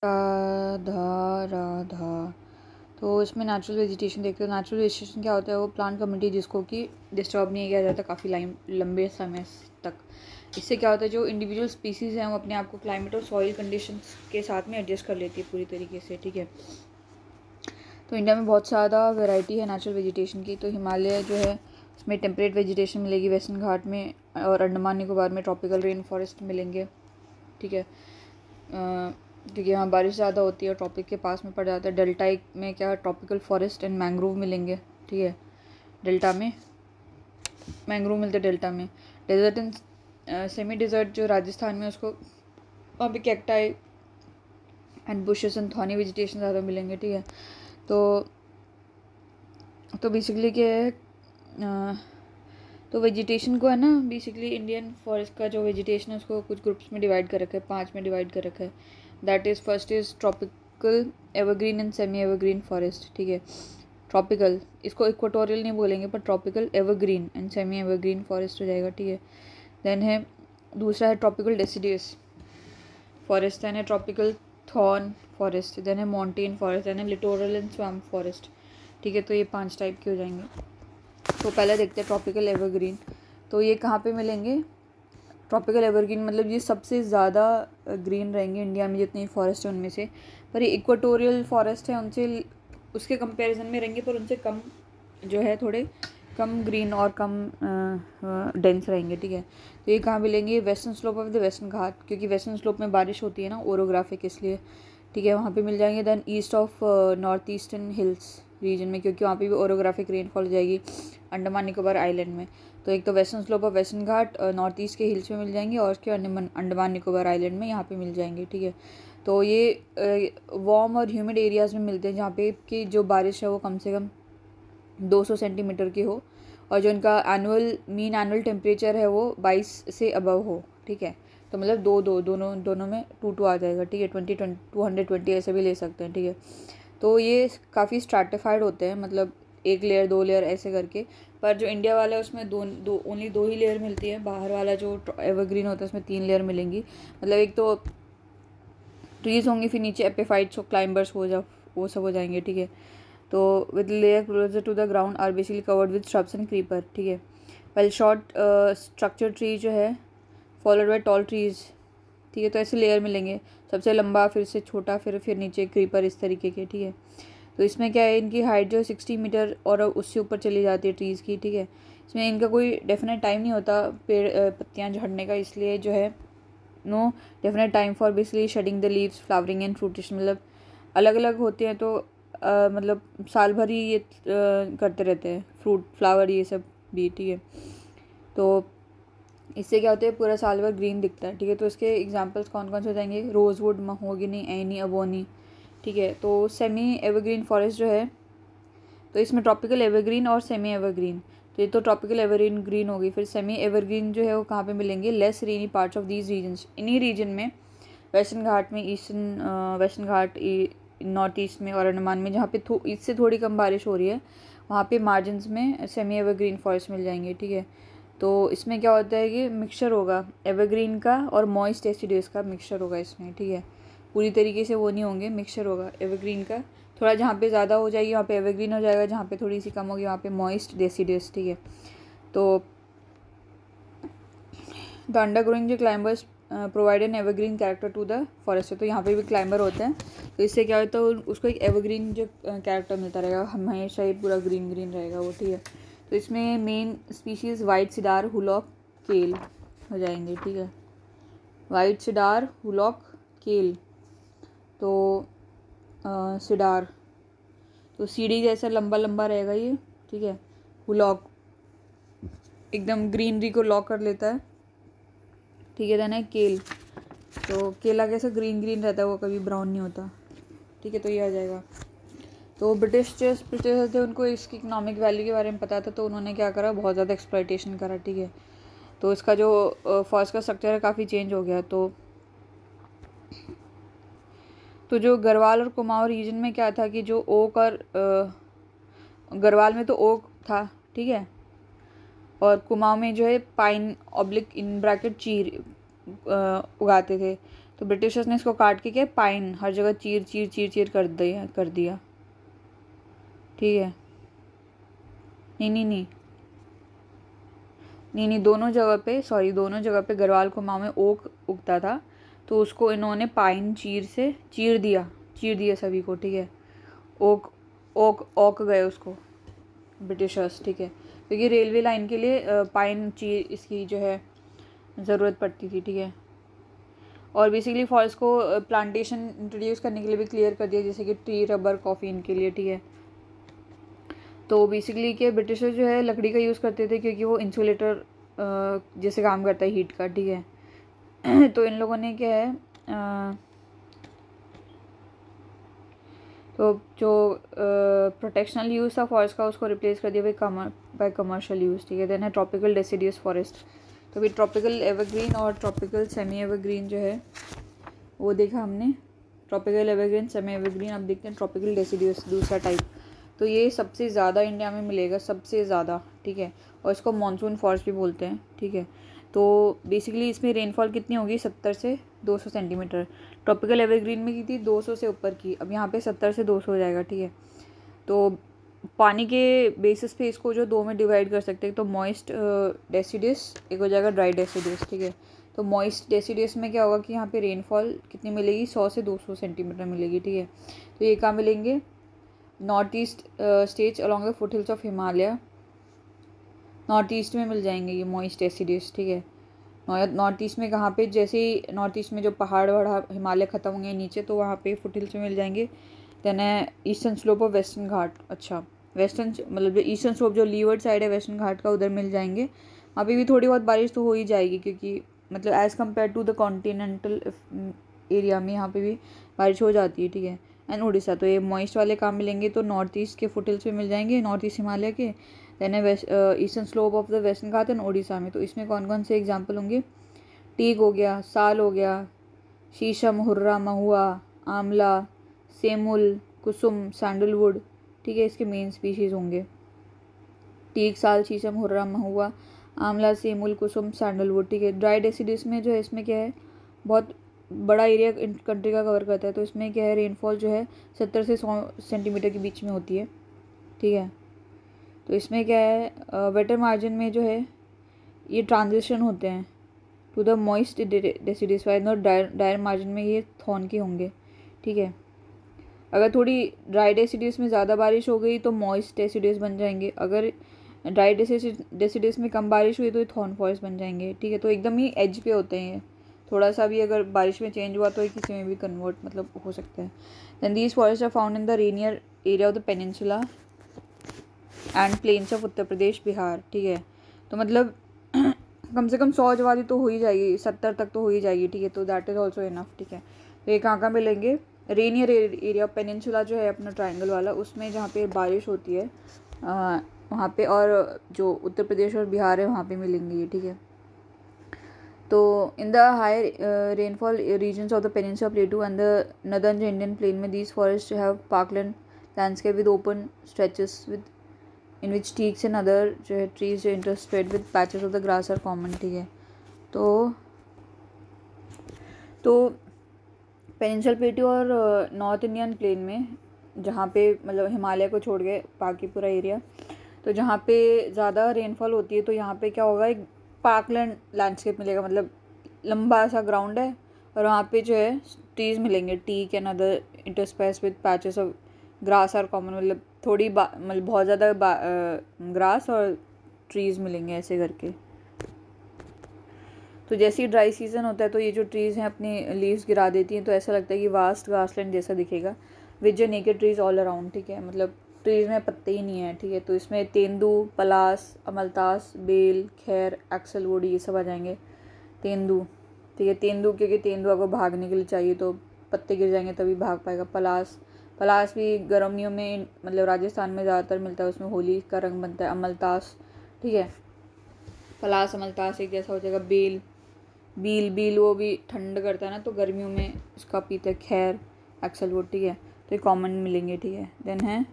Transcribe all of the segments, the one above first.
राधा राधा। तो इसमें natural vegetation देखते हो। नेचुरल वेजिटेशन क्या होता है? वो प्लांट कम्युनिटी जिसको कि डिस्टर्ब नहीं किया जाता काफ़ी लंबे समय तक। इससे क्या होता है, जो इंडिविजुअल स्पीसीज़ हैं वो अपने आप को क्लाइमेट और सॉइल कंडीशंस के साथ में एडजस्ट कर लेती है पूरी तरीके से, ठीक है। तो इंडिया में बहुत ज़्यादा वैरायटी है नेचुरल वेजिटेशन की। तो हिमालय जो है उसमें टेम्परेट वेजिटेशन मिलेगी, वेस्टर्न घाट में और अंडमान निकोबार में ट्रॉपिकल रेन फॉरेस्ट मिलेंगे, ठीक है। क्योंकि यहाँ बारिश ज़्यादा होती है और ट्रॉपिक के पास में पड़ जाता है। डेल्टाइक में क्या ट्रॉपिकल फॉरेस्ट एंड मैंग्रोव मिलेंगे, ठीक है। डेल्टा में मैंग्रोव मिलते हैं, डेल्टा में। डेजर्ट एंड सेमी डेजर्ट जो राजस्थान में, उसको वहाँ पे cacti and bushes and thorny vegetation ज़्यादा मिलेंगे, ठीक है। तो बेसिकली क्या है, तो वेजिटेशन को है ना, बेसिकली इंडियन फॉरेस्ट का जो वेजिटेशन है उसको कुछ ग्रुप्स में डिवाइड कर रखा है, 5 में डिवाइड कर रखा है। That is first is tropical evergreen and semi evergreen forest, ठीक है। ट्रॉपिकल, इसको इक्वाटोरियल नहीं बोलेंगे पर tropical evergreen and semi evergreen forest हो जाएगा, ठीक है। देन है दूसरा है ट्रॉपिकल डेसिडियस फॉरेस्ट, देन है ट्रॉपिकल थॉर्न फॉरेस्ट, देन है माउंटेन फॉरेस्ट, देन है लिटोरल एंड स्वैम्प फॉरेस्ट, ठीक है। तो ये 5 टाइप के हो जाएंगे। तो पहले देखते हैं ट्रॉपिकल एवरग्रीन। तो ये कहाँ पे मिलेंगे? ट्रॉपिकल एवरग्रीन मतलब ये सबसे ज़्यादा ग्रीन रहेंगे इंडिया में जितनी फॉरेस्ट है उनमें से। पर ये इक्वाटोरियल फॉरेस्ट है, उनसे उसके कंपैरिजन में रहेंगे, पर उनसे कम जो है, थोड़े कम ग्रीन और कम डेंस रहेंगे, ठीक है। तो ये कहाँ मिलेंगे? Western slope of the western Ghat, क्योंकि वेस्टर्न स्लोप में बारिश होती है ना, ओरोग्राफिक, इसलिए, ठीक है, वहाँ पे मिल जाएंगे। Then east of north eastern hills region में, क्योंकि वहाँ पे भी ओरोग्राफिक रेनफॉल हो जाएगी अंडमान निकोबार आइलैंड में। तो एक तो western slope of western Ghat north east के हिल्स में मिल जाएंगे और उसके अंडमान निकोबार आइलैंड में यहाँ पे मिल जाएंगे, ठीक है। तो ये वार्म और ह्यूमिड एरियाज़ में मिलते हैं जहाँ पे की जो बारिश है वो कम से कम 200 सेंटीमीटर की हो और जो इनका मीन एनुअल टेम्परेचर है वो 22 से अबव हो, ठीक है। तो मतलब दोनों में 2 आ जाएगा, ठीक है। 220 ऐसे भी ले सकते हैं, ठीक है। तो ये काफ़ी स्ट्रैटिफाइड होते हैं, मतलब 1 लेयर 2 लेयर ऐसे करके। पर जो इंडिया वाला है उसमें ओनली 2 ही लेयर मिलती है। बाहर वाला जो एवरग्रीन होता है उसमें 3 लेयर मिलेंगी। मतलब एक तो ट्रीज होंगी, फिर नीचे एपिफाइट्स क्लाइंबर्स वो सब हो जाएंगे, ठीक है। तो with layer closer to the ground are basically covered with shrubs and creeper, ठीक है। वेल शॉर्ट स्ट्रक्चर ट्री जो है फॉलोड बाय टॉल ट्रीज, ठीक है। तो ऐसे लेयर मिलेंगे, सबसे लंबा, फिर से छोटा, फिर नीचे क्रीपर, इस तरीके के, ठीक है। तो इसमें क्या है, इनकी हाइट जो है 60 मीटर और उससे ऊपर चली जाती है ट्रीज़ की, ठीक है। इसमें इनका कोई डेफिनेट टाइम नहीं होता पेड़ पत्तियाँ झड़ने का, इसलिए जो है no definite time for basically shedding the leaves, flowering and fruition, मतलब अलग अलग होते हैं। तो मतलब साल भर ही ये करते रहते हैं, फ्रूट फ्लावर ये सब भी, ठीक है। तो इससे क्या होता है, पूरा साल भर ग्रीन दिखता है, ठीक है। तो इसके एग्जांपल्स कौन कौन से हो जाएंगे? रोजवुड, महोगनी, एनी, अबोनी, ठीक है। तो सेमी एवरग्रीन फॉरेस्ट जो है, तो इसमें ट्रॉपिकल एवरग्रीन और सेमी एवरग्रीन, तो ये तो ट्रॉपिकल एवरग्रीन ग्रीन होगी। फिर सेमी एवरग्रीन जो है वो कहाँ पे मिलेंगे? Less rainy parts of these regions, इन्हीं रीजन में, वेस्टर्न घाट में, वेस्टर्न घाट नॉर्थ ईस्ट में और अंडमान में, जहाँ पे इससे थोड़ी कम बारिश हो रही है, वहाँ पे मार्जिन्स में सेमी एवरग्रीन फॉरेस्ट मिल जाएंगे, ठीक है। तो इसमें क्या होता है कि मिक्सचर होगा एवरग्रीन का और मॉइस्ट डेसिडियस का मिक्सचर होगा इसमें, ठीक है। पूरी तरीके से वो नहीं होंगे, मिक्सचर होगा एवरग्रीन का, थोड़ा जहाँ पे ज़्यादा हो जाएगी वहाँ पे एवरग्रीन हो जाएगा, जहाँ पे थोड़ी सी कम होगी वहाँ पे मॉइस्ट डेसिडियस, ठीक है। तो द अंडर ग्रोइंग जो climbers provide an evergreen character to the forest, तो यहाँ पे भी क्लाइंबर होते हैं। तो इससे क्या होता है, उसको एक एवरग्रीन जो कैरेक्टर मिलता रहेगा, हमेशा ये पूरा ग्रीन ग्रीन रहेगा वो, ठीक है। तो इसमें main species white cedar, hoolock, केल हो जाएंगे, ठीक है। वाइट सिडार, हुलॉक, केल। तो सिडार तो सीढ़ी जैसा लंबा लंबा रहेगा ये, ठीक है। हुलॉक एकदम ग्रीनरी को लॉक कर लेता है, ठीक है। देन है केल, तो केला कैसा ग्रीन ग्रीन रहता है, वो कभी ब्राउन नहीं होता, ठीक है। तो ये आ जाएगा। तो ब्रिटिश थे, उनको इसकी इकोनॉमिक वैल्यू के बारे में पता था, तो उन्होंने क्या करा, बहुत ज़्यादा एक्सप्लॉइटेशन करा, ठीक है। तो इसका जो फॉरेस्ट का स्ट्रक्चर है काफ़ी चेंज हो गया। तो जो गढ़वाल और कुमाऊं रीजन में क्या था कि जो ओक और गढ़वाल में तो ओक था, ठीक है, और कुमाऊं में जो है पाइन ऑब्लिक इन ब्रैकेट चीर उगाते थे। तो ब्रिटिशर्स ने इसको काट के क्या पाइन हर जगह चीर चीर चीर चीर कर दिया। ठीक है, नहीं नहीं नहीं नहीं नहीं दोनों जगह पे गढ़वाल कुमाऊं में ओक उगता था, तो उसको इन्होंने पाइन चीर दिया सभी को। ठीक है, ओक ओक ओक गए उसको ब्रिटिशर्स। ठीक है, क्योंकि रेलवे लाइन के लिए पाइन चीर इसकी जो है ज़रूरत पड़ती थी। ठीक है, और बेसिकली फॉरेस्ट को प्लांटेशन इंट्रोड्यूस करने के लिए भी क्लियर कर दिया, जैसे कि ट्री, रबर, कॉफ़ी इनके लिए। ठीक है, तो बेसिकली कि ब्रिटिशर जो है लकड़ी का यूज़ करते थे क्योंकि वो इंसुलेटर जैसे काम करता है हीट का। ठीक है तो इन लोगों ने क्या है तो जो प्रोटेक्शनल यूज़ था फॉरेस्ट का उसको रिप्लेस कर दिया बाय कमर्शियल यूज़। ठीक है, देन है ट्रॉपिकल डेसिडियस फॉरेस्ट। तो भी ट्रॉपिकल एवरग्रीन और ट्रॉपिकल सेमी एवरग्रीन जो है वो देखा हमने। Tropical evergreen, semi evergreen. अब देखते हैं ट्रॉपिकल डेसिडियस दूसरा टाइप। तो ये सबसे ज़्यादा इंडिया में मिलेगा, सबसे ज़्यादा। ठीक है, और इसको मानसून फॉरेस्ट भी बोलते हैं। ठीक है, तो बेसिकली इसमें रेनफॉल कितनी होगी 70 से 200 सेंटीमीटर। ट्रॉपिकल एवरग्रीन में की थी 200 से ऊपर की, अब यहाँ पे 70 से 200 हो जाएगा। ठीक है, तो पानी के बेसिस पे इसको जो दो में डिवाइड कर सकते हैं, तो मॉइस्ट डेसिडियस एक हो जाएगा ड्राई डेसिडियस। ठीक है, तो मॉइस्ट डेसिडियस में क्या होगा कि यहाँ पे रेनफॉल कितनी मिलेगी 100 से 200 सेंटीमीटर मिलेगी। ठीक है, तो ये कहाँ मिलेंगे north east states along the foot hills of Himalaya, north east में मिल जाएंगे ये मॉइस्ट डेसिडियस। ठीक है, नॉर्थ ईस्ट में कहाँ पे, जैसे ही नॉर्थ ईस्ट में जो पहाड़ वहाड़ हिमालय ख़त्म होंगे नीचे, तो वहाँ पे फुट हिल्स में मिल जाएंगे। देन है ईस्टर्न स्लोप ऑफ वेस्टर्न घाट। अच्छा, वेस्टर्न मतलब जो ईस्टर्न स्लोप जो लीवर्ड साइड है वेस्टर्न घाट का, उधर मिल जाएंगे। वहाँ पे भी थोड़ी बहुत बारिश तो हो ही जाएगी, क्योंकि मतलब as compare to the continental area में यहाँ पे भी बारिश हो जाती है। ठीक है, एंड उड़ीसा। तो ये मॉइस्ट वाले कहाँ मिलेंगे, तो नॉर्थ ईस्ट के फुट हिल्स में मिल जाएंगे, नॉर्थ ईस्ट हिमालय के। देन है eastern slope of the western Ghat and Orissa में। तो इसमें कौन कौन से एग्जाम्पल होंगे, टीक हो गया, साल हो गया, शीशम, हुर्रा, महुआ, आंवला, सेमुल, कुसुम, सैंडलवुड। ठीक है, इसके मेन स्पीशीज़ होंगे टीक, साल, शीशम, हुर्रा, महुआ, आंवला, सेमुल, कुसुम, सैंडलवुड। ठीक है, ड्राई डेसिडियस में जो है इसमें क्या है बहुत बड़ा एरिया कंट्री का कवर करता है, तो इसमें क्या है रेनफॉल जो है 70 से 100 सेंटीमीटर के बीच में होती है। ठीक है, तो इसमें क्या है वेटर मार्जिन में जो है ये ट्रांजिशन होते हैं टू द मॉइस्ट डेसिडियस, और डायर मार्जिन में ये थॉर्न के होंगे। ठीक है, अगर थोड़ी ड्राई डेसिडियस में ज़्यादा बारिश हो गई तो मॉइस्ट डेसिडियस बन जाएंगे, अगर ड्राई डेसिडियस में कम बारिश हुई तो ये थॉर्न फॉरेस्ट बन जाएंगे। ठीक है, तो एकदम ही एज पे होते हैं, थोड़ा सा भी अगर बारिश में चेंज हुआ तो ये किसी में भी कन्वर्ट मतलब हो सकता है। Then these forest are found in the rainier area of the peninsula and plains of Uttar Pradesh, Bihar. ठीक है, तो मतलब कम से कम 100 जवादी तो हो ही जाएगी, 70 तक तो हो ही जाएगी। ठीक है, तो दैट इज़ ऑल्सो इनफ। ठीक है, तो ये कहाँ मिलेंगे, रेनियर एरिया पेनिनसुला जो है अपना ट्रायंगल वाला, उसमें जहाँ पे बारिश होती है वहाँ पे, और जो उत्तर प्रदेश और बिहार है वहाँ पे मिलेंगे ये। ठीक है, तो in the higher rainfall regions of the peninsula plateau and the northern Indian plain में these forest have parkland landscape with open stretches with in which teaks and other जो है ट्रीज जो interspersed with patches of the grass are common. ठीक है, तो peninsula प्लेटू और north Indian plain में जहाँ पे मतलब हिमालय को छोड़ के बाकी पूरा एरिया, तो जहाँ पे ज़्यादा रेनफॉल होती है तो यहाँ पे क्या होगा एक पार्कलैंड लैंडस्केप मिलेगा, मतलब लंबा सा ग्राउंड है और वहाँ पे जो है ट्रीज़ मिलेंगे, teak and other interspace with patches of grass are common, मतलब थोड़ी मतलब बहुत ज़्यादा ग्रास और ट्रीज़ मिलेंगे ऐसे करके। तो जैसे ही ड्राई सीज़न होता है तो ये जो ट्रीज़ हैं अपनी लीव्स गिरा देती हैं, तो ऐसा लगता है कि वास्ट ग्रासलैंड जैसा दिखेगा विद जो नेकेड ट्रीज़ ऑल अराउंड। ठीक है, मतलब ट्रीज़ में पत्ते ही नहीं है। ठीक है, तो इसमें तेंदू, पलास, अमलतास, बेल, खैर, एक्सलवुड ये सब आ जाएंगे। तेंदू, ठीक है, तेंदू क्योंकि तेंदुआ को भागने के लिए चाहिए तो पत्ते गिर जाएंगे तभी भाग पाएगा। पलास भी गर्मियों में मतलब राजस्थान में ज़्यादातर मिलता है, उसमें होली का रंग बनता है। अमलतास, ठीक है, पलास अमलतास एक जैसा हो जाएगा। बील वो भी ठंड करता है ना, तो गर्मियों में उसका पीते हैं। खैर, एक्सलवुड, ठीक है, तो ये कॉमन मिलेंगे। ठीक है, देन है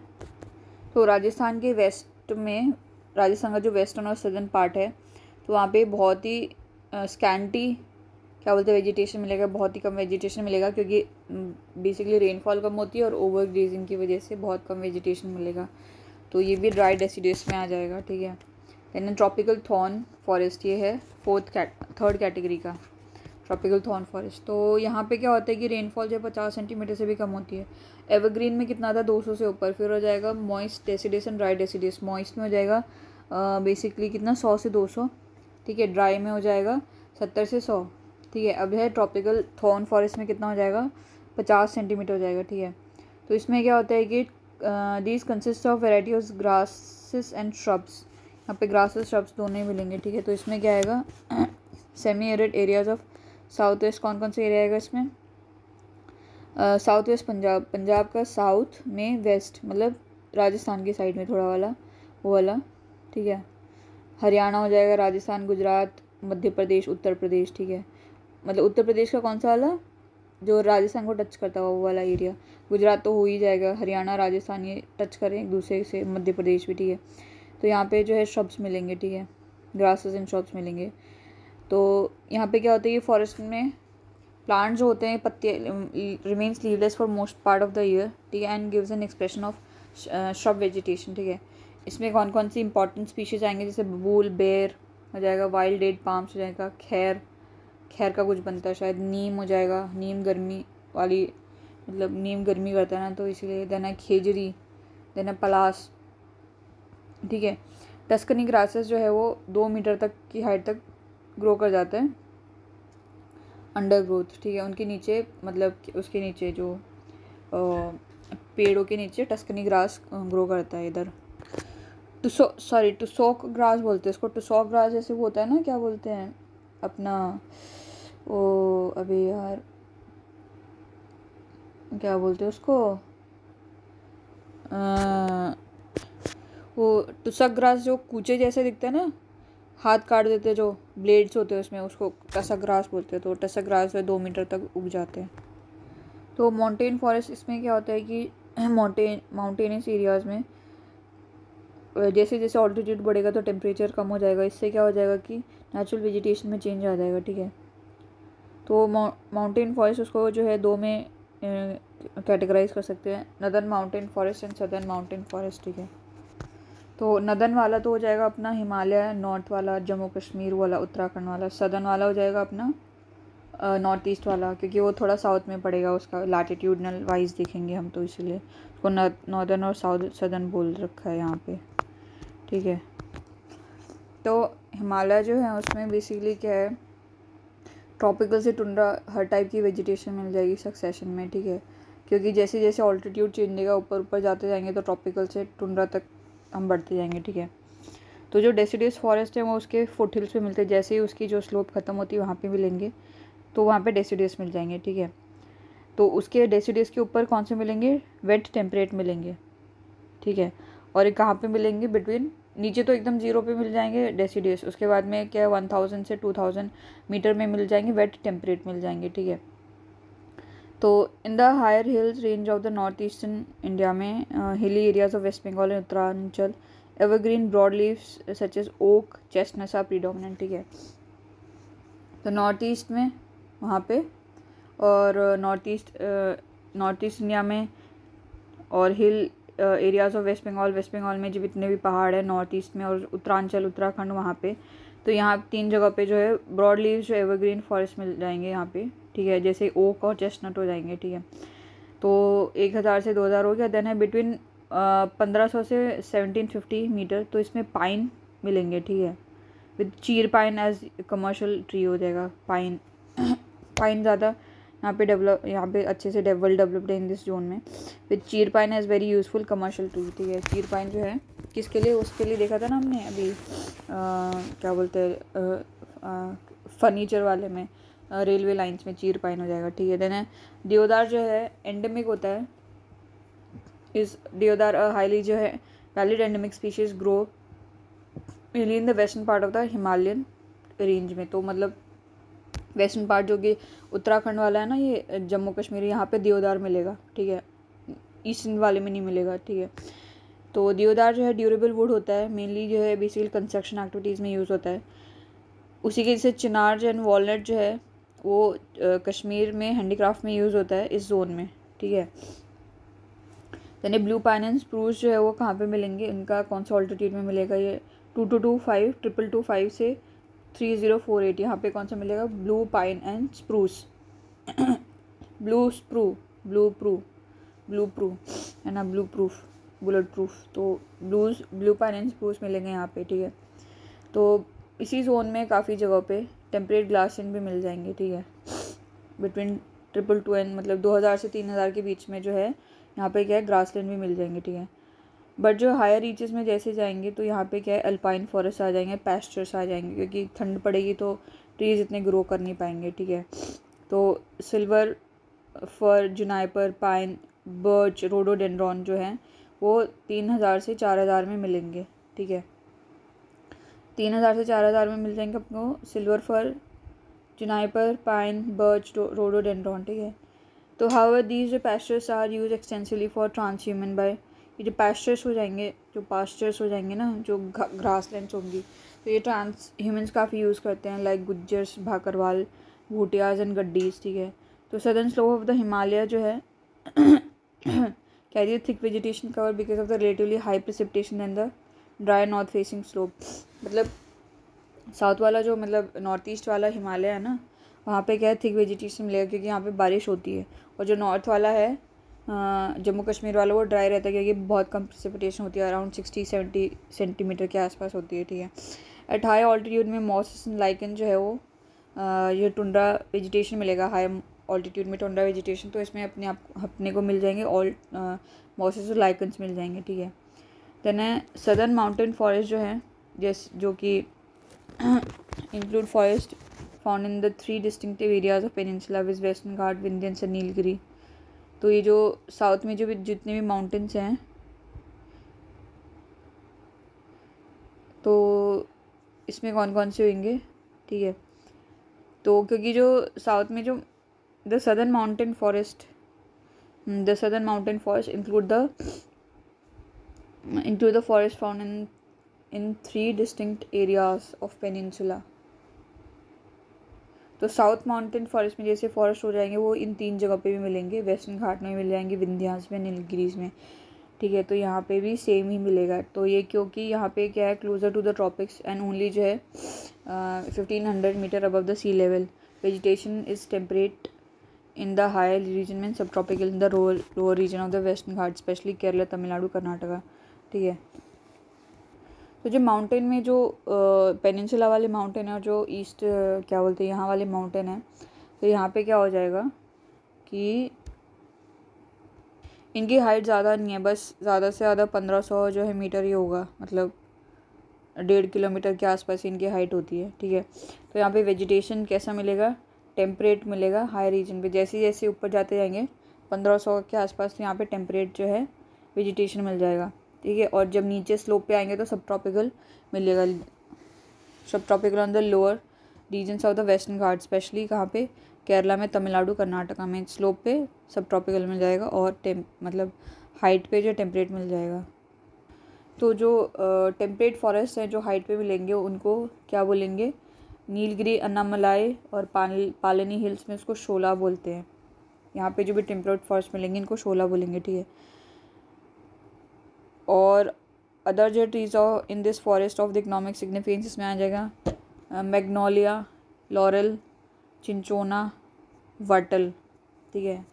तो राजस्थान के वेस्ट में, राजस्थान का जो वेस्टर्न और सदर्न पार्ट है तो वहाँ पे बहुत ही स्कैंटी क्या बोलते हैं वेजिटेशन मिलेगा, बहुत ही कम वेजिटेशन मिलेगा, क्योंकि बेसिकली रेनफॉल कम होती है और ओवर ग्रेजिंग की वजह से बहुत कम वेजिटेशन मिलेगा। तो ये भी ड्राई डेसिडुअस में आ जाएगा, ठीक है। देन ट्रॉपिकल थॉर्न फॉरेस्ट, ये है थर्ड कैटेगरी का ट्रॉपिकल थॉर्न फॉरेस्ट। तो यहाँ पे क्या होता है कि रेनफॉल जो 50 सेंटीमीटर से भी कम होती है। एवरग्रीन में कितना था 200 से ऊपर। फिर हो जाएगा moist deciduous and dry deciduous. Moist में हो जाएगा बेसिकली कितना 100 से 200, ठीक है। ड्राई में हो जाएगा 70 से 100, ठीक है। अब है ट्रॉपिकल थॉर्न फॉरेस्ट में कितना हो जाएगा 50 सेंटीमीटर हो जाएगा, ठीक है। तो इसमें क्या होता है कि these consist of variety of grasses and shrubs. यहाँ पे ग्रासेस श्रब्स दोनों ही मिलेंगे, ठीक है। तो इसमें क्या आएगा semi arid areas of south west. कौन कौन से एरिया आएगा इसमें? साउथ वेस्ट पंजाब का साउथ में, वेस्ट मतलब राजस्थान की साइड में थोड़ा वाला, वो वाला, ठीक है। हरियाणा हो जाएगा, राजस्थान, गुजरात, मध्य प्रदेश, उत्तर प्रदेश, ठीक है। मतलब उत्तर प्रदेश का कौन सा वाला जो राजस्थान को टच करता हुआ वो वाला एरिया। गुजरात तो हो ही जाएगा, हरियाणा, राजस्थान ये टच करें एक दूसरे से, मध्य प्रदेश भी, ठीक है। तो यहाँ पे जो है श्रब्स मिलेंगे, ठीक है, ग्रासेस एंड श्रब्स मिलेंगे। तो यहाँ पे क्या होता है ये फॉरेस्ट में प्लांट जो होते हैं पत्ते remains leafless for most part of the year, ठीक है, and gives an expression of shrub vegetation, ठीक है। इसमें कौन कौन सी इंपॉर्टेंट स्पीशीज आएंगे, जैसे बबूल, बेर हो जाएगा, वाइल्ड डेड पाम्स हो जाएगा, खैर का कुछ बनता है शायद, नीम हो जाएगा, नीम गर्मी वाली, मतलब नीम गर्मी करता है ना, तो इसीलिए। देन है खेजरी, देन है पलास, ठीक है। टस्कनी ग्रासेस जो है वो 2 मीटर तक की हाइट तक ग्रो कर जाता है, अंडर ग्रोथ, ठीक है। उनके नीचे मतलब उसके नीचे जो पेड़ों के नीचे टस्कनी ग्रास ग्रो करता है इधर। टुसोक ग्रास बोलते हैं इसको। टुसोक ग्रास जैसे वो होता है ना, क्या बोलते हैं अपना वो, अभी यार क्या बोलते हैं उसको, वो टुसक ग्रास जो कूचे जैसे दिखते हैं ना, हाथ काट देते जो ब्लेड्स होते हैं उसमें, उसको टसक ग्रास बोलते हैं। तो टसक ग्रास 2 मीटर तक उग जाते हैं। तो माउंटेन फॉरेस्ट, इसमें क्या होता है कि माउंटेनस एरियाज़ में जैसे जैसे ऑल्टीट्यूड बढ़ेगा तो टेम्परेचर कम हो जाएगा। इससे क्या हो जाएगा कि नेचुरल वेजिटेशन में चेंज आ जाएगा, ठीक है। तो माउंटेन फॉरेस्ट उसको जो है 2 में कैटेगराइज कर सकते हैं, northern mountain forest and southern mountain forest, ठीक है। तो नदर्न वाला तो हो जाएगा अपना हिमालय, नॉर्थ वाला जम्मू कश्मीर वाला, उत्तराखंड वाला। सदर्न वाला हो जाएगा अपना नॉर्थ ईस्ट वाला, क्योंकि वो थोड़ा साउथ में पड़ेगा, उसका लैटिट्यूडनल वाइज देखेंगे हम, तो इसलिए उसको नॉर्दर्न और सदर्न बोल रखा है यहाँ पे, ठीक है। तो हिमालय जो है उसमें बेसिकली क्या है, ट्रॉपिकल से टुंड्रा हर टाइप की वेजिटेशन मिल जाएगी सक्सेशन में, ठीक है। क्योंकि जैसे जैसे ऑल्टीट्यूड चेंज होगा, ऊपर ऊपर जाते जाएंगे तो ट्रॉपिकल से टुंड्रा तक हम बढ़ते जाएंगे, ठीक है। तो जो डेसिडुअस फॉरेस्ट है वो उसके फुट हिल्स पे मिलते हैं, जैसे ही उसकी जो स्लोप खत्म होती है वहाँ पे मिलेंगे, तो वहाँ पे डेसिडुअस मिल जाएंगे, ठीक है। तो उसके डेसिडुअस के ऊपर कौन से मिलेंगे, वेट टेम्परेट मिलेंगे, ठीक है। और ये कहाँ पे मिलेंगे, बिटवीन, नीचे तो एकदम 0 पे मिल जाएंगे डेसिडुअस, उसके बाद में क्या 1000 से 2000 मीटर में मिल जाएंगे, वेट टेम्परेट मिल जाएंगे, ठीक है। तो in the higher hills range of the north eastern India में hilly areas of waste Bengal and Uttaranchal, evergreen broad leaves such as oak, chestnuts are predominant, ठीक है। तो नॉर्थ ईस्ट में वहाँ पे, और नॉर्थ ईस्ट इंडिया में, और hill areas of waste Bengal में जो जितने भी पहाड़ है नॉर्थ ईस्ट में, और उत्तरांचल उत्तराखंड वहाँ पे, तो यहाँ 3 जगह पे जो है ब्रॉड लीव्स जो एवरग्रीन फॉरेस्ट मिल जाएंगे यहाँ पे, ठीक है। जैसे ओक और चेस्टनट हो जाएंगे, ठीक है। तो 1000 से 2000 हो गया। देन है बिटवीन 1500 से 1750 मीटर, तो इसमें पाइन मिलेंगे, ठीक है, with chir pine as commercial tree हो जाएगा। पाइन ज़्यादा यहाँ पे अच्छे से डेवलप्ड है इन दिस जोन में, with chir pine as very useful commercial tree, ठीक है। चीर पाइन जो है किसके लिए, उसके लिए देखा था ना हमने अभी, क्या बोलते हैं फर्नीचर वाले में, रेलवे लाइंस में चीर पाइन हो जाएगा, ठीक है। देन है देवदार जो है एंडेमिक होता है, इस देवदार हाईली जो है valid endemic species grow in the western part of the Himalayan range में। तो मतलब वेस्टर्न पार्ट जो कि उत्तराखंड वाला है ना, ये जम्मू कश्मीर, यहाँ पे देवदार मिलेगा, ठीक है, ईस्टर्न वाले में नहीं मिलेगा, ठीक है। तो देवदार जो है ड्यूरेबल वुड होता है, मेनली जो है बेसिकली कंस्ट्रक्शन एक्टिविटीज़ में यूज़ होता है। उसी के जैसे चिनार एंड वॉलनट जो है वो कश्मीर में हैंडीक्राफ्ट में यूज़ होता है इस जोन में, ठीक है। यानी ब्लू पाइन एंड स्प्रूस जो है वो कहाँ पे मिलेंगे, इनका कौन सा ऑल्टीट्यूड में मिलेगा, ये 2225 222 से 3048, यहाँ पे कौन सा मिलेगा, blue pine and spruce blue spruce blue प्रू ब्लू प्रू है ना, ब्लू प्रूफ बुलेट प्रूफ, तो ब्लू पाइन एंड स्प्रूस मिलेंगे यहाँ पे, ठीक है। तो इसी जोन में काफ़ी जगह पे टेम्परेट ग्रासलैंड भी मिल जाएंगे, ठीक है। बिटवीन 222 एंड मतलब 2000 से 3000 के बीच में जो है यहाँ पे क्या है ग्रासलैंड भी मिल जाएंगे, ठीक है। बट जो हायर रीचेस में जैसे जाएंगे तो यहाँ पे क्या है अल्पाइन फॉरेस्ट आ जाएंगे, पैस्चर्स आ जाएंगे, क्योंकि ठंड पड़ेगी तो ट्रीज इतने ग्रो कर नहीं पाएंगे, ठीक है। तो silver fir, juniper, pine, birch, rhododendron जो है वो 3000 से 4000 में मिलेंगे, ठीक है। 3000 से 4000 में मिल जाएंगे अपने silver fir, juniper, pine, birch, rhododendron, ठीक है। तो हाउएवर दीज जो pastures are use extensively for transhumance by, ये जो पास्चर्स हो जाएंगे ना, जो ग्रास लैंड्स होंगी, तो ये ट्रांस ह्यूमन्स काफ़ी यूज़ करते हैं, लाइक गुज्जर्स, भाकरवाल, भूटियाज एंड गड्डीज, ठीक है। तो southern slope of the Himalaya जो है carry thick vegetation cover because of the relatively high precipitation and the dry north facing slope. मतलब साउथ वाला जो मतलब नॉर्थ ईस्ट वाला हिमालय है ना, वहाँ पे क्या है थिक वेजिटेशन मिलेगा, क्योंकि यहाँ पे बारिश होती है। और जो नॉर्थ वाला है जम्मू कश्मीर वाला, वो ड्राई रहता है, क्योंकि बहुत कम प्रेसिपिटेशन होती है, अराउंड 60-70 सेंटीमीटर के आसपास होती है, ठीक है। एट हाई ऑल्टीट्यूड में मॉसेस एंड लाइकन जो है वो ये टुंड्रा वेजिटेशन मिलेगा, हाई ऑल्टीट्यूड में टुंड्रा वेजिटेशन, तो इसमें अपने को मिल जाएंगे ऑल मॉसेस और लाइकन्स मिल जाएंगे, ठीक है। देन है सदर्न माउंटेन फॉरेस्ट जो है जो कि include forest found in the 3 distinctive areas of peninsula with western Ghat, Vindhyans and Nilgiri. तो ये जो साउथ में जो भी जितने भी माउंटेन्स हैं, तो इसमें कौन कौन से होंगे, ठीक है। तो क्योंकि जो साउथ में जो the southern mountain forest include the forest found in 3 distinct areas of peninsula. तो साउथ माउंटेन फॉरेस्ट में जैसे फॉरेस्ट हो जाएंगे वो इन 3 जगह पे भी मिलेंगे, वेस्टर्न घाट में मिल जाएंगे, विंध्यास में, नीलगिरीज में, ठीक है। तो यहाँ पे भी सेम ही मिलेगा। तो ये क्योंकि यहाँ पे क्या है closer to the tropics and only जो है 1500 metre above the sea level, vegetation is temperate in the higher region में, subtropical in the lower region of the western Ghat, specially Kerala, Tamil Nadu, Karnataka, ठीक है। तो जो माउंटेन में जो पेनिनसुला वाले माउंटेन है और जो ईस्ट क्या बोलते हैं यहाँ वाले माउंटेन है, तो यहाँ पे क्या हो जाएगा कि इनकी हाइट ज़्यादा नहीं है, बस ज़्यादा से ज़्यादा 1500 जो है मीटर ही होगा, मतलब 1.5 किलोमीटर के आसपास इनकी हाइट होती है, ठीक है। तो यहाँ पे वेजिटेशन कैसा मिलेगा, टेम्परेट मिलेगा हाई रीजन पे, जैसे जैसे ऊपर जाते जाएंगे 1500 के आसपास, तो यहाँ पे टेम्परेट जो है वेजिटेशन मिल जाएगा, ठीक है। और जब नीचे स्लोप पे आएंगे तो सब ट्रॉपिकल मिलेगा, subtropical on the lower regions of the western Ghat, specially कहाँ पे, केरला में, तमिलनाडु, कर्नाटका में स्लोप पे सब ट्रॉपिकल मिल जाएगा, और मतलब हाइट पे जो टेम्परेट मिल जाएगा। तो जो टेम्परेट फॉरेस्ट है जो हाइट पे मिलेंगे उनको क्या बोलेंगे, नीलगिरी, अन्नामलाई और पालनी हिल्स में उसको शोला बोलते हैं। यहाँ पे जो भी टेम्परेट फॉरेस्ट मिलेंगे इनको शोला बोलेंगे, ठीक है। और अदर जो trees in this forest of the economic significance, इसमें आ जाएगा मैग्नोलिया, लॉरेल, चिंचोना, वाटल, ठीक है।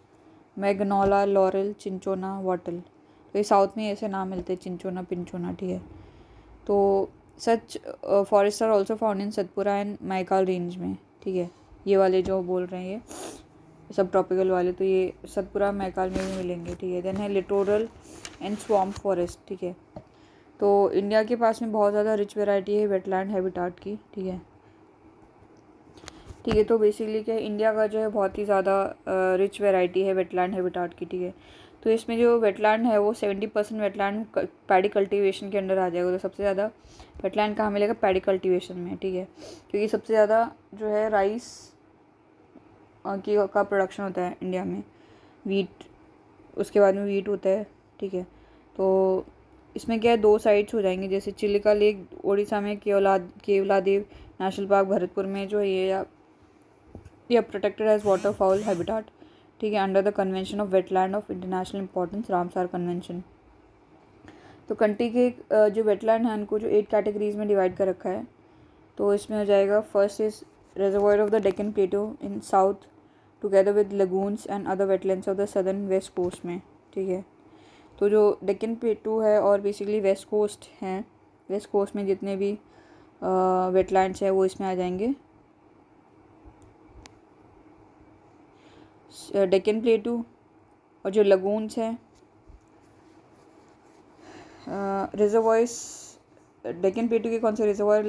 मैग्नोला, लॉरेल, चिंचोना, वाटल, तो ये साउथ में ऐसे नाम मिलते हैं, चिंचोना, पिंचोना, ठीक है। तो such forest are also found in Satpura and Maikal range में, ठीक है। ये वाले जो बोल रहे हैं ये सब ट्रॉपिकल वाले, तो ये सतपुरा मैकाल में भी मिलेंगे, ठीक है। देन है लिटोरल एंड स्वॉम्प फॉरेस्ट, ठीक है। तो इंडिया के पास में बहुत ज़्यादा रिच वैरायटी है वेटलैंड हैबिटाट की, ठीक है, ठीक है। तो बेसिकली क्या है, इंडिया का जो है बहुत ही ज़्यादा रिच वैरायटी है वेटलैंड हैबिटाट की, ठीक है। तो इसमें जो वेटलैंड है वो 70% वेटलैंड पैडी कल्टीवेशन के अंडर आ जाएगा। तो सबसे ज़्यादा वेटलैंड कहाँ मिलेगा, पैडी कल्टीवेशन में, ठीक है, क्योंकि सबसे ज़्यादा जो है राइस का प्रोडक्शन होता है इंडिया में, वीट, उसके बाद में वीट होता है, ठीक है। तो इसमें क्या है 2 साइट्स हो जाएंगे, जैसे चिलिका लेक उड़ीसा में, केवलादेव नेशनल पार्क भरतपुर में जो है ये या protected as water fowl habitat, ठीक है, under the convention of wetland of international importance, Ramsar convention. तो कंट्री के जो वेटलैंड हैं उनको जो 8 कैटेगरीज में डिवाइड कर रखा है। तो इसमें हो जाएगा, first is reservoir of the Deccan plateau in south together with lagoons and other wetlands of the southern west coast में, ठीक है। तो जो डेक्कन प्लेटो है और बेसिकली वेस्ट कोस्ट हैं, वेस्ट कोस्ट में जितने भी वेटलैंड्स हैं वो इसमें आ जाएंगे। डेक्कन प्लेटू और जो लगून्स हैं, रिजर्वायर्स डेक्कन प्लेटू के कौन से रिजर्वायर,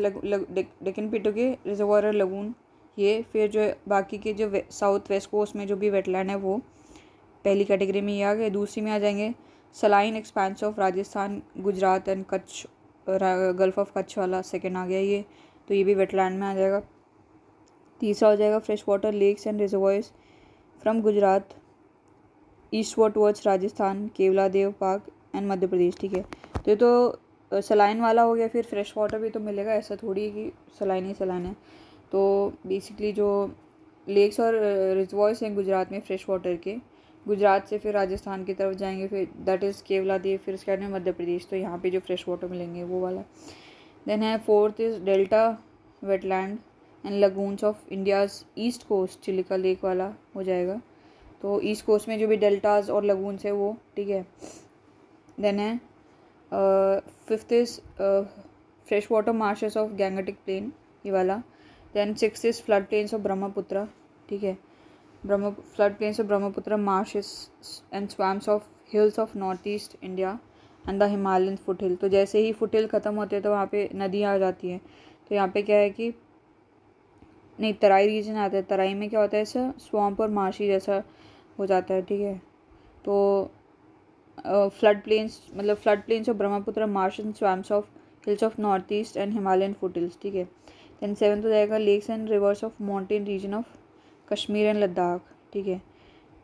डेक्कन प्लेटू के रिजर्वायर और लगून ये, फिर जो बाकी के जो साउथ वेस्ट कोस्ट में जो भी वेटलैंड है वो पहली कैटेगरी में ये आ गए। दूसरी में आ जाएंगे saline expense of Rajasthan, Gujarat and Kutch, gulf of Kutch वाला सेकेंड आ गया ये, तो ये भी वेटलैंड में आ जाएगा। तीसरा हो जाएगा fresh water lakes and reservoirs from Gujarat eastward towards Rajasthan, Keoladeo park and Madhya Pradesh, ठीक है। तो ये तो सलाइन वाला हो गया। फिर फ्रेश वाटर भी तो मिलेगा, ऐसा थोड़ी है कि सलाइन ही सलाइन है। तो बेसिकली जो लेक्स और रिजर्वायर्स हैं गुजरात में फ्रेश वाटर के, गुजरात से फिर राजस्थान की तरफ जाएंगे, फिर दैट इज़ केवलादेव, फिर उसके बाद में मध्य प्रदेश, तो यहाँ पे जो फ्रेश वाटर मिलेंगे वो वाला। देन है fourth is delta wetland and lagoons of India's east coast, Chilika lake वाला हो जाएगा। तो ईस्ट कोस्ट में जो भी डेल्टाज और लगून्स है वो, ठीक है। देन है fifth is fresh water marshes of Gangetic plain, ये वाला। Then six is flood plains of Brahmaputra, ठीक है, flood plains of Brahmaputra marshes and swamps of hills of north east India and the Himalayan foot hill. तो जैसे ही foot हिल ख़त्म होते हैं तो वहाँ पे नदियाँ आ जाती हैं। तो यहाँ पे क्या है कि नहीं, तराई रीजन आता है, तराई में क्या होता है, ऐसा स्वैम्प और मार्शी जैसा हो जाता है, ठीक है। तो फ्लड प्लेन्स मतलब flood plains of Brahmaputra marsh and swamps of hills of north east and Himalayan foot hills, ठीक है। देन सेवन्थ हो जाएगा lakes and rivers of mountain region of Kashmir and Ladakh, ठीक है।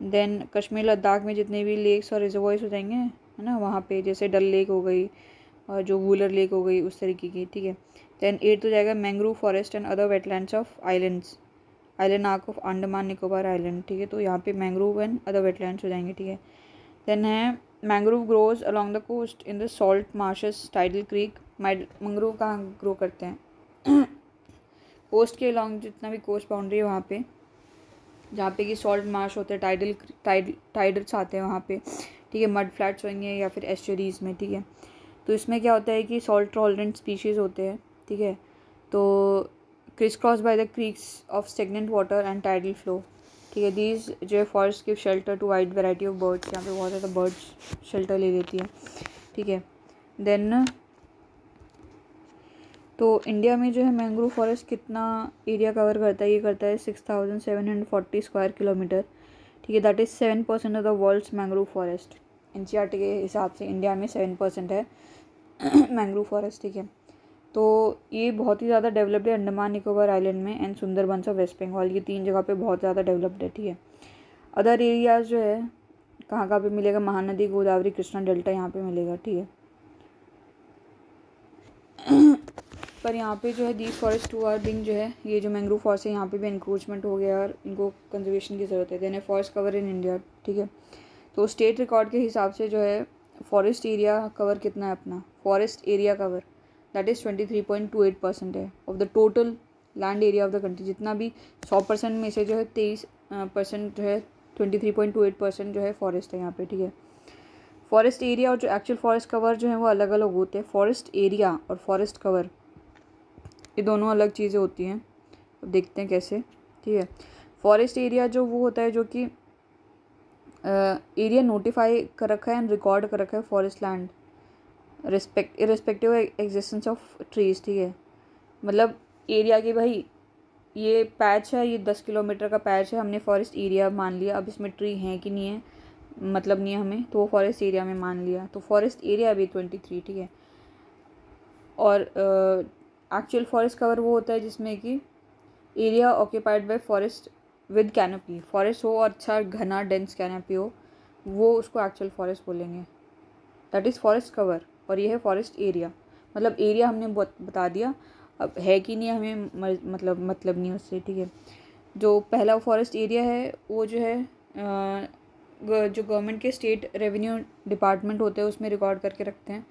देन कश्मीर लद्दाख में जितने भी लेक्स और रिजर्वायर्स हो जाएंगे, है ना, वहाँ पे जैसे डल लेक हो गई और जो वूलर लेक हो गई, उस तरीके की, ठीक है। देन एट्थ हो जाएगा mangrove forest and other wetlands of islands, island arc of Andaman Nicobar island, ठीक है। तो यहाँ पे मैंग्रोव एंड अदर वेटलैंड्स हो जाएंगे, ठीक है। देन है mangrove grows along the coast in the salt marshes tidal creek. Mangrove कहाँ ग्रो करते हैं कोस्ट के अलॉन्ग, जितना भी कोस्ट बाउंड्री है वहाँ पे, जहाँ पे कि सॉल्ट मार्श होते हैं, टाइडल्स आते हैं वहाँ पे, ठीक है, मड फ्लैट्स होंगे या फिर एस्चुरीज में, ठीक है। तो इसमें क्या होता है कि सॉल्ट टॉलरेंट स्पीशीज़ होते हैं, ठीक है। तो criss cross by the creeks of stagnant water and tidal flow, ठीक है। दीज जो है forest give shelter to wide variety of birds, यहाँ पे बहुत ज़्यादा बर्ड्स शेल्टर ले लेती है, ठीक है। देन तो इंडिया में जो है मैंग्रोव फॉरेस्ट कितना एरिया कवर करता है, ये करता है 6740 स्क्वायर किलोमीटर, ठीक है। That is 7% of the world's mangrove forest. NCERT के हिसाब से इंडिया में 7% है मैंग्रोव फॉरेस्ट, ठीक है। तो ये बहुत ही ज़्यादा डेवलप्ड है अंडमान निकोबार आइलैंड में and Sundarbans of waste Bengal, ये 3 जगह पे बहुत ज़्यादा डेवलप्ड है, ठीक है। अदर एरियाज़ जो है कहाँ कहाँ पे मिलेगा, महानदी, गोदावरी, कृष्णा डेल्टा, यहाँ पे मिलेगा, ठीक है। पर यहाँ पे जो है these forest too are being जो है, ये जो मैंग्रोव फॉरेस्ट है यहाँ पे भी इंक्रोचमेंट हो गया और इनको कंजर्वेशन की ज़रूरत है। देन है फॉरेस्ट कवर इन इंडिया, ठीक है। तो स्टेट रिकॉर्ड के हिसाब से जो है फॉरेस्ट एरिया कवर कितना है अपना, forest area cover that is 23.28% है of the total land area of the country. जितना भी 100% में से जो है 23% जो है 23.28% जो है फॉरेस्ट है यहाँ पे, ठीक है। फॉरेस्ट एरिया और जो एक्चुअल फॉरेस्ट कवर जो है वो अलग अलग होते हैं। फॉरेस्ट एरिया और फॉरेस्ट कवर ये दोनों अलग चीज़ें होती हैं, अब देखते हैं कैसे, ठीक है। फॉरेस्ट एरिया जो वो होता है जो कि एरिया नोटिफाई कर रखा है एंड रिकॉर्ड कर रखा है forest land irrespective existence of trees, ठीक है। मतलब एरिया की भाई ये पैच है, ये 10 किलोमीटर का पैच है, हमने फॉरेस्ट एरिया मान लिया, अब इसमें ट्री हैं कि नहीं है मतलब नहीं है हमें, तो वो फॉरेस्ट एरिया में मान लिया, तो फॉरेस्ट एरिया अभी 23, ठीक है। और एक्चुअल फॉरेस्ट कवर वो होता है जिसमें कि area occupied by forest with canopy, forest हो और अच्छा घना डेंस कैनोपी हो, वो उसको एक्चुअल फॉरेस्ट बोलेंगे, दैट इज़ फॉरेस्ट कवर। और ये है फॉरेस्ट एरिया, मतलब एरिया हमने बता दिया, अब है कि नहीं हमें मतलब नहीं उससे, ठीक है। जो पहला फॉरेस्ट एरिया है वो जो है जो गवर्नमेंट के स्टेट रेवेन्यू डिपार्टमेंट होते हैं उसमें रिकॉर्ड करके रखते हैं,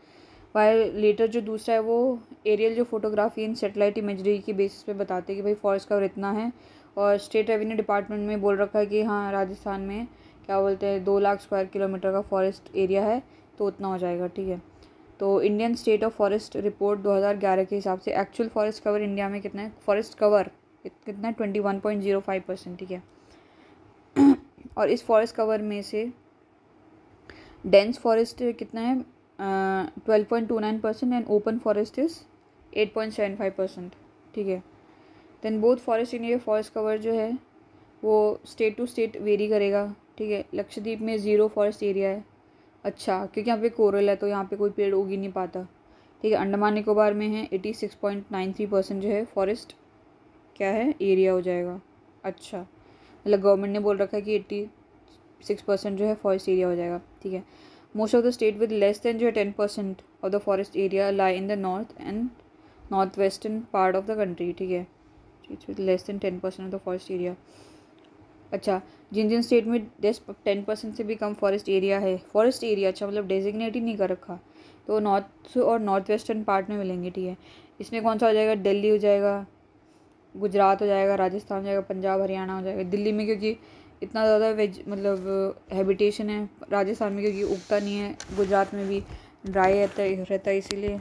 वाइल लेटर जो दूसरा है वो एरियल जो फोटोग्राफी एंड सेटेलाइट इमेजरी की बेसिस पे बताते हैं कि भाई फॉरेस्ट कवर इतना है, और स्टेट रेवेन्यू डिपार्टमेंट में बोल रखा है कि हाँ राजस्थान में क्या बोलते हैं 2 लाख स्क्वायर किलोमीटर का फॉरेस्ट एरिया है तो उतना हो जाएगा, ठीक है। तो Indian state of forest report 2011 के हिसाब से एक्चुअल फॉरेस्ट कवर इंडिया में कितना है, फॉरेस्ट कवर कितना है 21.05%, ठीक है। और इस फॉरेस्ट कवर में से डेंस फॉरेस्ट कितना है 12.29% एंड ओपन फॉरेस्ट इज़ 8.75%, ठीक है। देन बोथ फॉरेस्ट इन ये फॉरेस्ट कवर जो है वो स्टेट टू स्टेट वेरी करेगा, ठीक है। लक्षद्वीप में 0 फॉरेस्ट एरिया है, अच्छा, क्योंकि यहाँ पे कोरल है तो यहाँ पे कोई पेड़ उग ही नहीं पाता, ठीक है। अंडमान निकोबार में है 86.93% जो है फॉरेस्ट क्या है एरिया हो जाएगा, अच्छा, मतलब गवर्नमेंट ने बोल रखा है कि 86% जो है फॉरेस्ट एरिया हो जाएगा, ठीक है। Most of the state with less than जो है 10% of the forest area lie in the north and north western part of the country, ठीक है। With less than 10% of the forest area, अच्छा, जिन जिन state में 10% से भी कम फॉरेस्ट एरिया है, forest area, अच्छा मतलब डेजिग्नेट ही नहीं कर रखा, तो नॉर्थ और नॉर्थ वेस्टर्न पार्ट में मिलेंगे, ठीक है। इसमें कौन सा हो जाएगा, दिल्ली हो जाएगा, गुजरात हो जाएगा, राजस्थान हो जाएगा, पंजाब हरियाणा हो जाएगा। दिल्ली में क्योंकि इतना ज़्यादा वेज मतलब हैबिटेशन है, राजस्थान में क्योंकि उगता नहीं है, गुजरात में भी ड्राई रहता है इसीलिए